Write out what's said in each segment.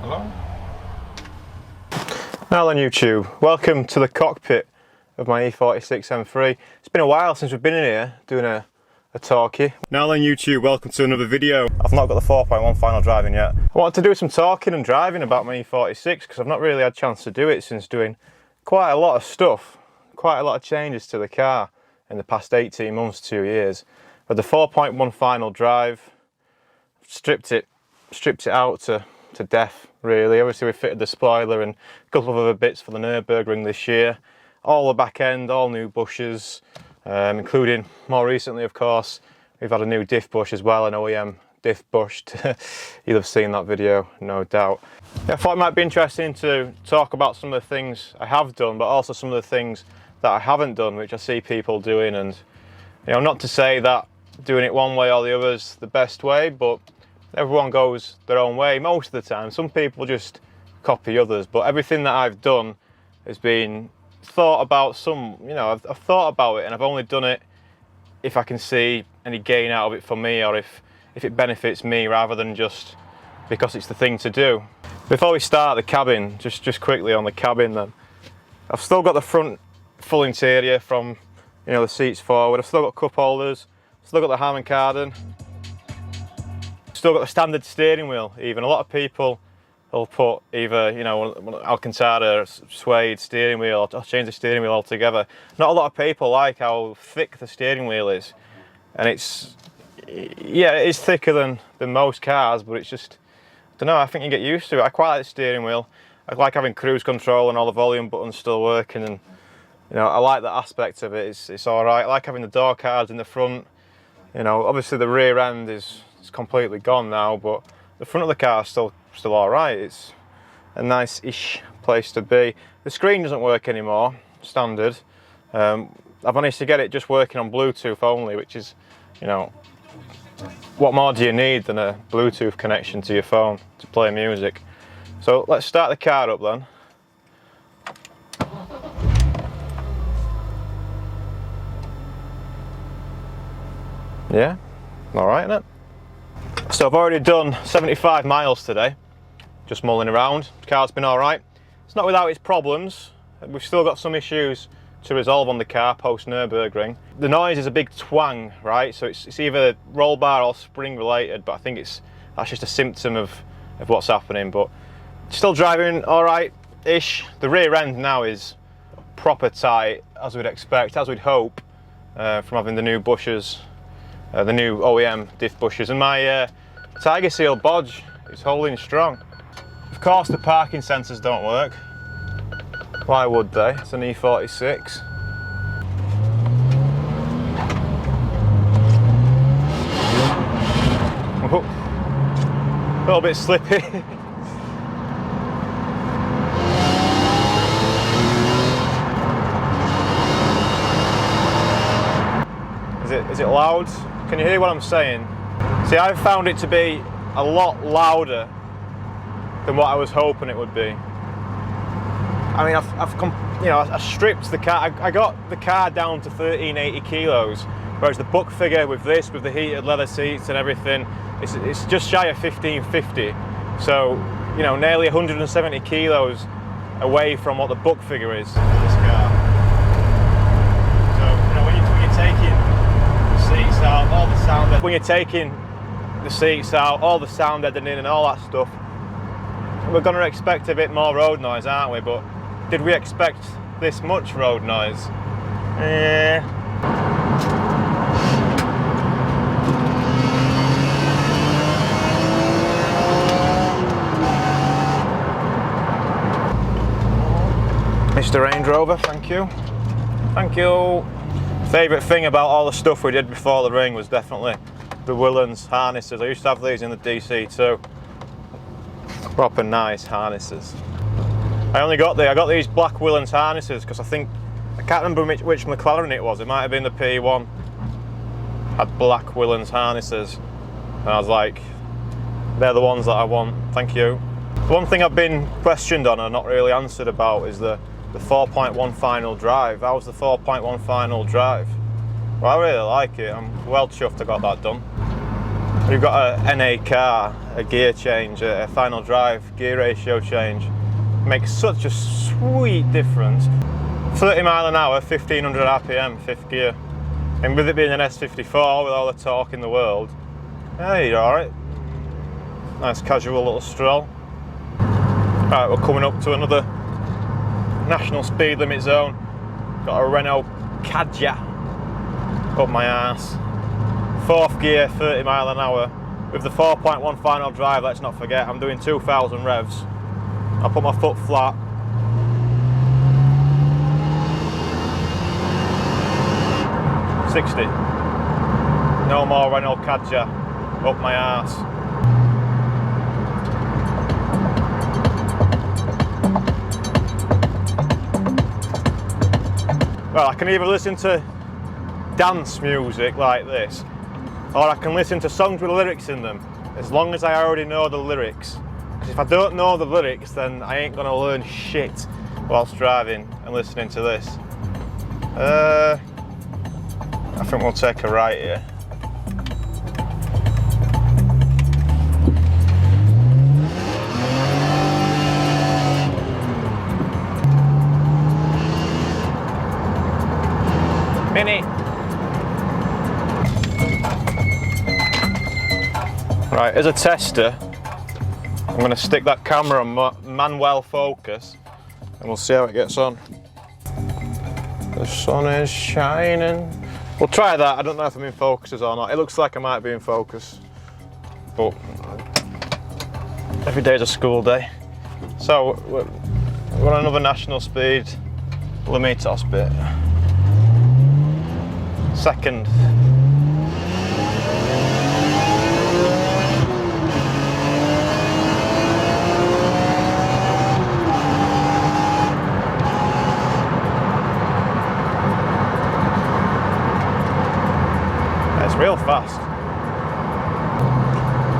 Hello? Now then YouTube, welcome to the cockpit of my E46 M3. It's been a while since we've been in here doing a talkie. Now then YouTube, welcome to another video. I've not got the 4.1 final driving yet. I wanted to do some talking and driving about my E46 because I've not really had a chance to do it since doing quite a lot of stuff, quite a lot of changes to the car in the past 18 months, 2 years. But the 4.1 final drive, stripped it out to death really. Obviously we fitted the spoiler and a couple of other bits for the Nürburgring this year. All the back end, all new bushes, including more recently of course we've had a new diff bush as well, an OEM diff bush. You'll have seen that video no doubt. I thought it might be interesting to talk about some of the things I have done, but also some of the things that I haven't done which I see people doing. And you know, not to say that doing it one way or the other is the best way, but everyone goes their own way most of the time. Some people just copy others, but everything that I've done has been thought about. I've thought about it and I've only done it if I can see any gain out of it for me, or if it benefits me, rather than just because it's the thing to do. Before we start the cabin, just quickly on the cabin then, I've still got the front full interior from the seats forward. I've still got cup holders, still got the Harman Kardon, still got the standard steering wheel. Even a lot of people will put either Alcantara suede steering wheel or change the steering wheel altogether. Not a lot of people like how thick the steering wheel is, and it is thicker than most cars, but it's just, I don't know, I think you get used to it. I quite like the steering wheel. I like having cruise control and all the volume buttons still working, and I like that aspect of it. It's all right. I like having the door cards in the front. Obviously the rear end is completely gone now, but the front of the car is still all right. It's a nice-ish place to be. The screen doesn't work anymore, standard. I've managed to get it just working on Bluetooth only, which is, what more do you need than a Bluetooth connection to your phone to play music? So let's start the car up then. Yeah, all right, isn't it? So I've already done 75 miles today, just mulling around. The car's been all right. It's not without its problems. We've still got some issues to resolve on the car post Nürburgring. The noise is a big twang, right? So it's either roll bar or spring related, but I think that's just a symptom of what's happening. But still driving all right-ish. The rear end now is proper tight, as we'd expect, as we'd hope, from having the new bushes. The new OEM diff bushes, and my Tiger Seal bodge is holding strong. Of course the parking sensors don't work. Why would they? It's an E46. A little bit slippy. Is it loud? Can you hear what I'm saying? See, I've found it to be a lot louder than what I was hoping it would be. I mean, I stripped the car. I got the car down to 1380 kilos, whereas the book figure with the heated leather seats and everything, it's just shy of 1550. So, nearly 170 kilos away from what the book figure is in this car. So, when you're taking seats out, all the sound, when you're taking the seats out, all the sound deadening and all that stuff, we're going to expect a bit more road noise, aren't we? But did we expect this much road noise? Mr. Range Rover, thank you. Thank you. Favourite thing about all the stuff we did before the ring was definitely the Willans harnesses. I used to have these in the DC too. Proper nice harnesses. I got these black Willans harnesses because I can't remember which McLaren it was. It might have been the P1. Had black Willans harnesses, and I was like, they're the ones that I want. Thank you. The one thing I've been questioned on and not really answered about is the 4.1 final drive. How's the 4.1 final drive? Well, I really like it. I'm well chuffed I got that done. We've got a NA car, a gear change, a final drive gear ratio change. Makes such a sweet difference. 30 mile an hour, 1500 RPM, fifth gear. And with it being an S54 with all the torque in the world, yeah, you're alright. Nice casual little stroll. Right, we're coming up to another national speed limit zone. Got a Renault Kadja up my arse. Fourth gear, 30 mile an hour. With the 4.1 final drive, let's not forget, I'm doing 2000 revs. I'll put my foot flat. $60. No more Renault Kadja up my arse. Well, I can either listen to dance music like this, or I can listen to songs with lyrics in them, as long as I already know the lyrics. Because if I don't know the lyrics, then I ain't gonna learn shit whilst driving and listening to this. I think we'll take a right here. Mini. Right, as a tester, I'm going to stick that camera on manual focus and we'll see how it gets on. The sun is shining. We'll try that. I don't know if I'm in focus or not. It looks like I might be in focus, but every day's a school day. So we're on another national speed Limitos bit. Second. It's real fast.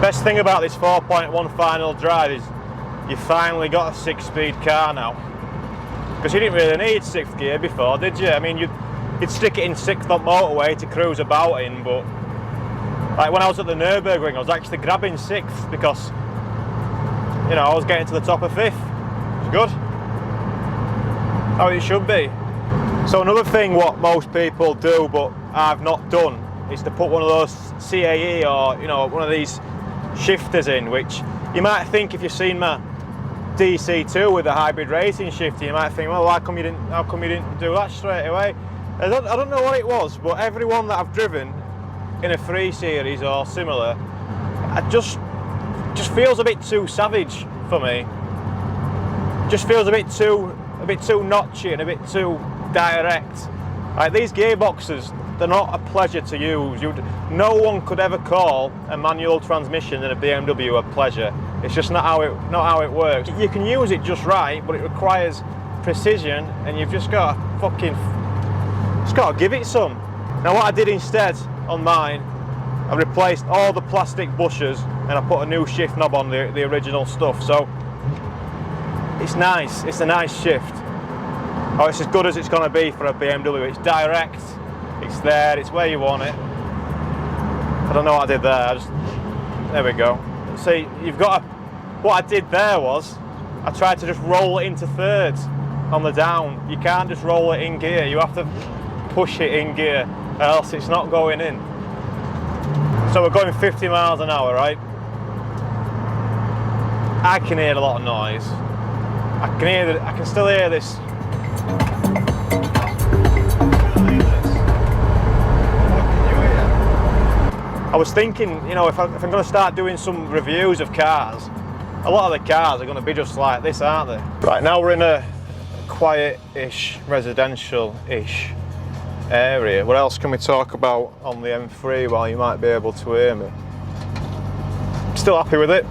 Best thing about this 4.1 final drive is you finally got a 6-speed car now. Because you didn't really need 6th gear before, did you? I mean, you'd stick it in 6th on motorway to cruise about in, but like when I was at the Nürburgring, I was actually grabbing 6th because, you know, I was getting to the top of 5th. It's good. How it should be. So another thing what most people do, but I've not done, is to put one of those CAE or, you know, one of these shifters in, which you might think if you've seen my DC2 with the hybrid racing shifter, you might think, well, how come you didn't do that straight away? I don't know what it was, but everyone that I've driven in a 3 Series or similar, it just feels a bit too savage for me. Just feels a bit too notchy and a bit too direct. Like these gearboxes, they're not a pleasure to use. No one could ever call a manual transmission in a BMW a pleasure. It's just not how it works. You can use it just right, but it requires precision, and you've just got to give it some. Now what I did instead on mine, I replaced all the plastic bushers and I put a new shift knob on the original stuff. So it's nice. It's a nice shift. Oh, it's as good as it's going to be for a BMW. It's direct. It's there, it's where you want it. I don't know what I did there, there we go. See, what I did there was, I tried to just roll it into thirds on the down. You can't just roll it in gear, you have to push it in gear, or else it's not going in. So we're going 50 miles an hour, right? I can hear a lot of noise. I can still hear this. I was thinking, you know, if I'm going to start doing some reviews of cars, a lot of the cars are going to be just like this, aren't they? Right, now we're in a quiet-ish, residential-ish area. What else can we talk about on the M3 while you might be able to hear me? Still happy with it.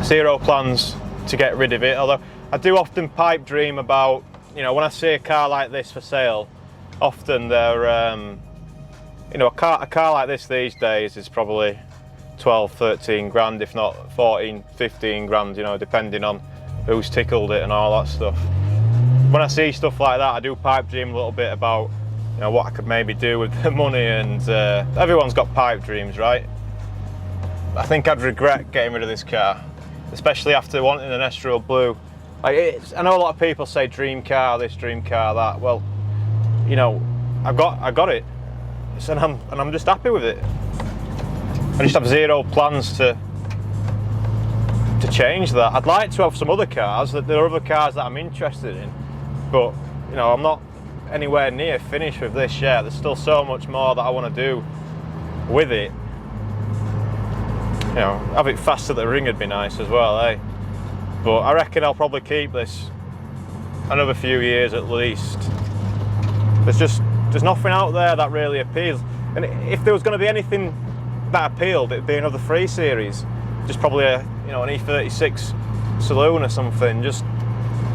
Zero plans to get rid of it, although I do often pipe dream about, you know, when I see a car like this for sale, often they're, you know, a car like this these days is probably 12, 13 grand, if not 14, 15 grand, you know, depending on who's tickled it and all that stuff. When I see stuff like that, I do pipe dream a little bit about, you know, what I could maybe do with the money, and everyone's got pipe dreams, right? I think I'd regret getting rid of this car, especially after wanting an Estoril Blue. Like I know a lot of people say dream car this, dream car that. Well, you know, I got it, and I'm just happy with it. I just have zero plans to change that. I'd like to have some other cars. There are other cars that I'm interested in, but you know, I'm not anywhere near finished with this yet. There's still so much more that I want to do with it. You know, have it faster than the ring would be nice as well, eh? But I reckon I'll probably keep this another few years at least. There's nothing out there that really appeals. And if there was going to be anything that appealed, it'd be another 3 Series. Just probably an E46 saloon or something. Just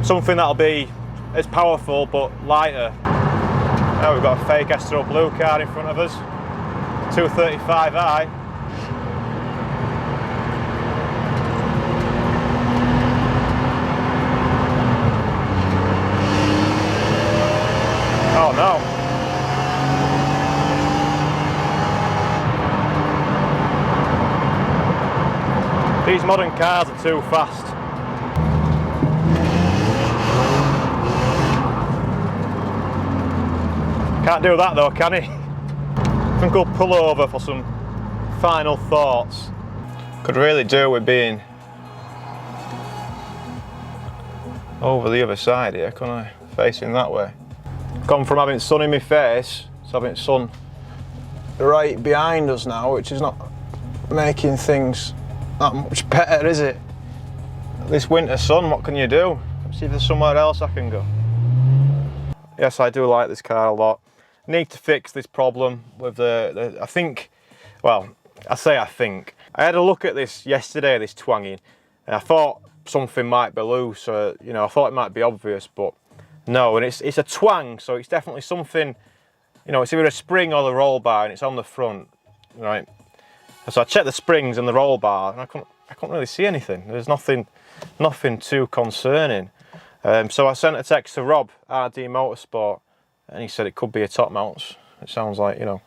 something that'll be as powerful but lighter. Now we've got a fake Estoril Blue car in front of us. 235i. Oh no. These modern cars are too fast. Can't do that though, can he? I think we'll pull over for some final thoughts. Could really do with being over the other side here, couldn't I? Facing that way. Gone from having sun in my face to having sun right behind us now, which is not making things that much better, is it? This winter sun, what can you do? Let's see if there's somewhere else I can go. Yes, I do like this car a lot. Need to fix this problem with I think, well, I had a look at this yesterday, this twanging, and I thought something might be loose, or, you know, I thought it might be obvious, but no, and it's a twang, so it's definitely something, you know, it's either a spring or the roll bar, and it's on the front, right? So I checked the springs and the roll bar, and I couldn't really see anything. There's nothing too concerning. So I sent a text to Rob, RD Motorsport, and he said it could be a top mounts. It sounds like, you know,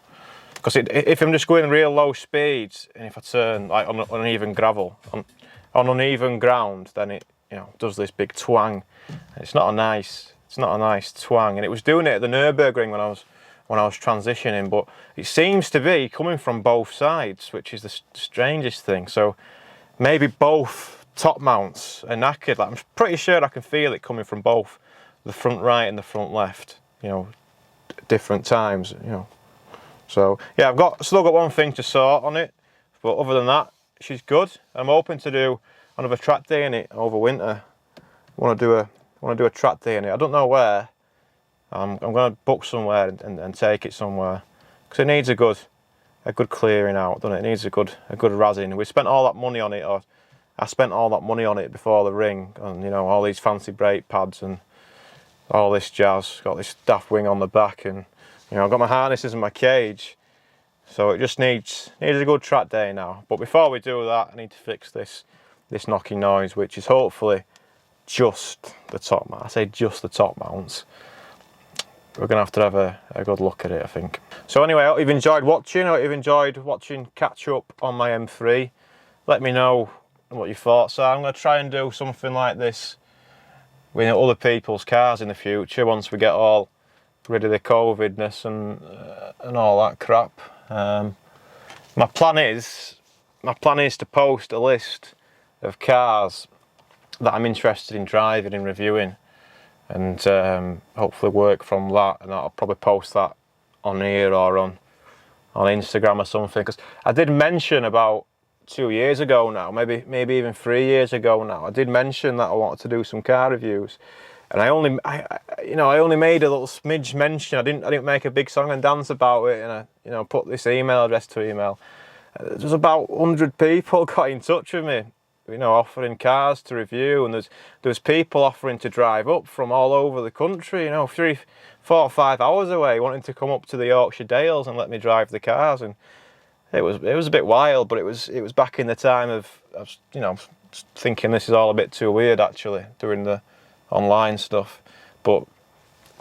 because if I'm just going real low speeds, and if I turn like on uneven gravel, on uneven ground, then it, you know, does this big twang. It's not a nice twang, and it was doing it at the Nürburgring when I was transitioning, but it seems to be coming from both sides, which is the strangest thing. So maybe both top mounts are knackered. Like, I'm pretty sure I can feel it coming from both the front right and the front left, you know, different times, you know. So yeah, I've still got one thing to sort on it, but other than that, she's good. I'm hoping to do another track day in it over winter. I want to do a track day in it. I don't know where. I'm going to book somewhere and take it somewhere, because it needs a good clearing out, doesn't it? It needs a good razzing. We spent all that money on it, or I spent all that money on it before the ring, and you know, all these fancy brake pads and all this jazz. Got this daft wing on the back, and you know, I've got my harnesses and my cage, so it just needs a good track day now. But before we do that, I need to fix this knocking noise, which is hopefully just the top mount. I say just the top mounts. We're going to have a good look at it, I think. So anyway, I hope you've enjoyed watching. I hope you've enjoyed watching catch up on my M3. Let me know what your thoughts are. I'm going to try and do something like this with other people's cars in the future, once we get all rid of the COVIDness and all that crap. My plan is to post a list of cars that I'm interested in driving and reviewing, and hopefully work from that, and I'll probably post that on here or on Instagram or something, because I did mention about 2 years ago now, maybe even 3 years ago now, I did mention that I wanted to do some car reviews, and I only made a little smidge mention. I didn't make a big song and dance about it, and I, you know, put this email address to email. There's about 100 people got in touch with me, you know, offering cars to review, and there's people offering to drive up from all over the country, you know, 3, 4, 5 hours away, wanting to come up to the Yorkshire Dales and let me drive the cars. And it was a bit wild, but it was back in the time of you know, thinking this is all a bit too weird, actually, doing the online stuff. But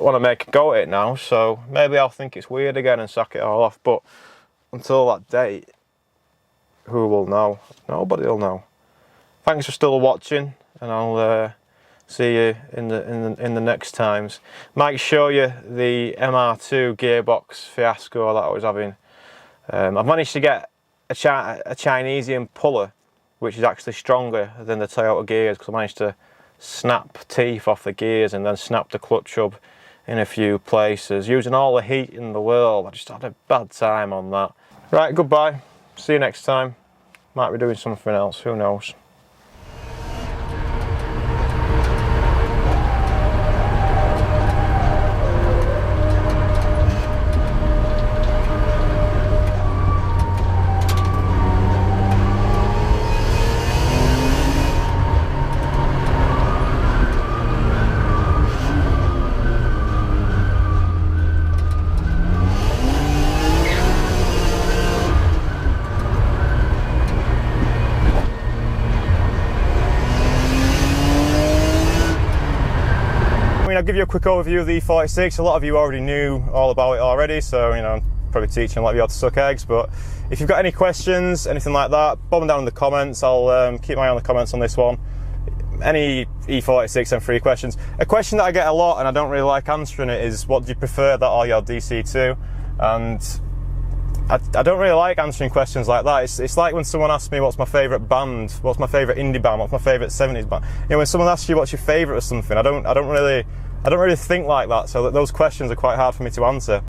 I want to make a go at it now, so maybe I'll think it's weird again and sack it all off. But until that date, who will know? Nobody will know. Thanks for still watching, and I'll see you in the next times. Might show you the MR2 gearbox fiasco that I was having. I've managed to get a Chinesian puller, which is actually stronger than the Toyota gears, because I managed to snap teeth off the gears and then snap the clutch hub in a few places. Using all the heat in the world, I just had a bad time on that. Right, goodbye. See you next time. Might be doing something else, who knows. I'll give you a quick overview of the E46. A lot of you already knew all about it already, so you know, I'm probably teaching a lot of you how to suck eggs. But if you've got any questions, anything like that, bob them down in the comments. I'll keep my eye on the comments on this one. Any E46 M3 questions. A question that I get a lot and I don't really like answering it is, what do you prefer, that or your DC2? And I don't really like answering questions like that. It's like when someone asks me what's my favourite band, what's my favourite indie band, what's my favourite 70s band. You know, when someone asks you what's your favourite or something, I don't really think like that. So those questions are quite hard for me to answer.